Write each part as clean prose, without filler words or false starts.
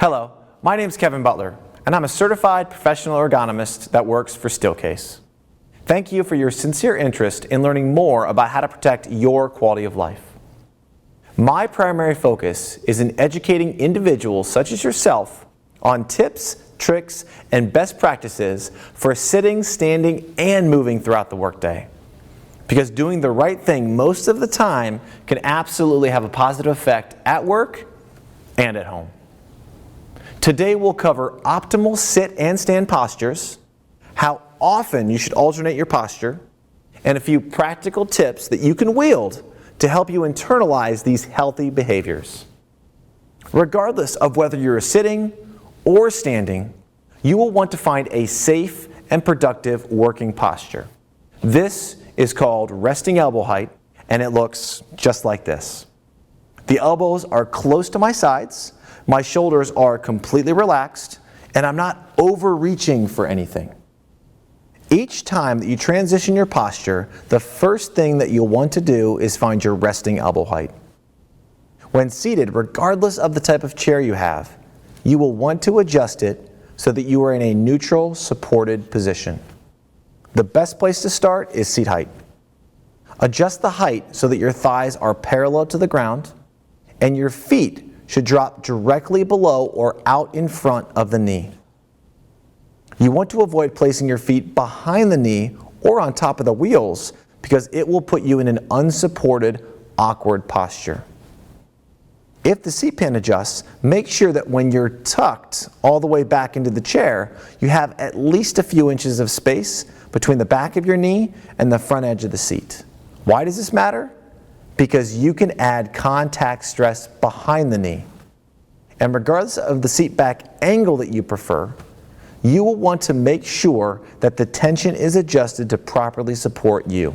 Hello, my name is Kevin Butler, and I'm a certified professional ergonomist that works for Steelcase. Thank you for your sincere interest in learning more about how to protect your quality of life. My primary focus is in educating individuals such as yourself on tips, tricks, and best practices for sitting, standing, and moving throughout the workday. Because doing the right thing most of the time can absolutely have a positive effect at work and at home. Today we'll cover optimal sit and stand postures, how often you should alternate your posture, and a few practical tips that you can wield to help you internalize these healthy behaviors. Regardless of whether you're sitting or standing, you will want to find a safe and productive working posture. This is called resting elbow height, and it looks just like this. The elbows are close to my sides, my shoulders are completely relaxed, and I'm not overreaching for anything. Each time that you transition your posture, the first thing that you'll want to do is find your resting elbow height. When seated, regardless of the type of chair you have, you will want to adjust it so that you are in a neutral, supported position. The best place to start is seat height. Adjust the height so that your thighs are parallel to the ground and your feet should drop directly below or out in front of the knee. You want to avoid placing your feet behind the knee or on top of the wheels because it will put you in an unsupported, awkward posture. If the seat pan adjusts, make sure that when you're tucked all the way back into the chair, you have at least a few inches of space between the back of your knee and the front edge of the seat. Why does this matter? Because you can add contact stress behind the knee. And regardless of the seat back angle that you prefer, you will want to make sure that the tension is adjusted to properly support you.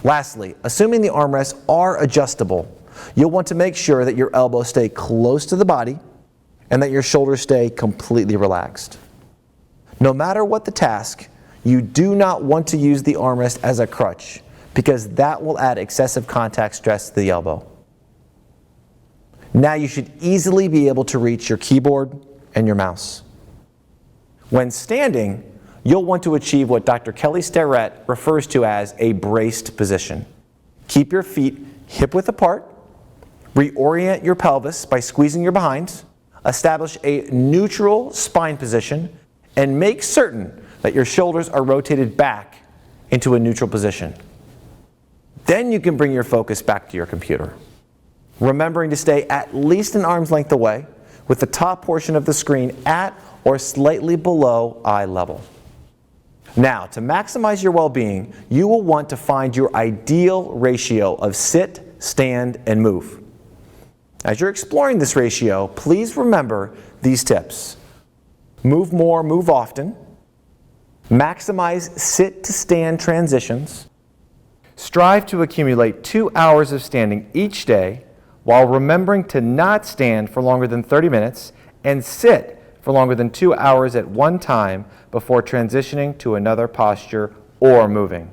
Lastly, assuming the armrests are adjustable, you'll want to make sure that your elbows stay close to the body and that your shoulders stay completely relaxed. No matter what the task, you do not want to use the armrest as a crutch because that will add excessive contact stress to the elbow. Now you should easily be able to reach your keyboard and your mouse. When standing, you'll want to achieve what Dr. Kelly Starrett refers to as a braced position. Keep your feet hip-width apart, reorient your pelvis by squeezing your behind, establish a neutral spine position, and make certain that your shoulders are rotated back into a neutral position. Then you can bring your focus back to your computer, remembering to stay at least an arm's length away with the top portion of the screen at or slightly below eye level. Now, to maximize your well-being, you will want to find your ideal ratio of sit, stand, and move. As you're exploring this ratio, please remember these tips. Move more, move often. Maximize sit to stand transitions. Strive to accumulate 2 hours of standing each day while remembering to not stand for longer than 30 minutes and sit for longer than 2 hours at one time before transitioning to another posture or moving.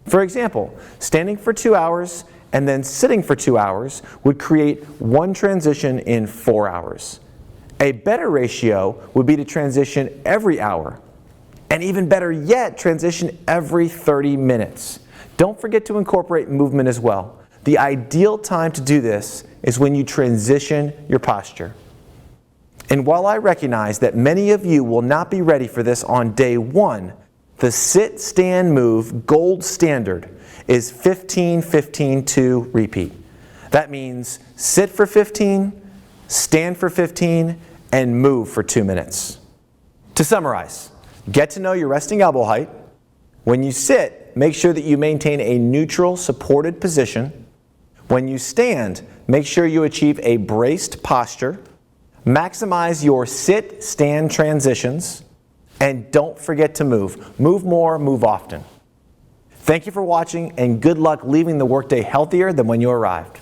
For example, standing for 2 hours and then sitting for 2 hours would create one transition in 4 hours. A better ratio would be to transition every hour, and even better yet, transition every 30 minutes. Don't forget to incorporate movement as well. The ideal time to do this is when you transition your posture. And while I recognize that many of you will not be ready for this on day one, the sit, stand, move gold standard is 15-15-2 repeat. That means sit for 15, stand for 15, and move for 2 minutes. To summarize, get to know your resting elbow height. When you sit, make sure that you maintain a neutral, supported position. When you stand, make sure you achieve a braced posture. Maximize your sit-stand transitions. And don't forget to move. Move more, move often. Thank you for watching, and good luck leaving the workday healthier than when you arrived.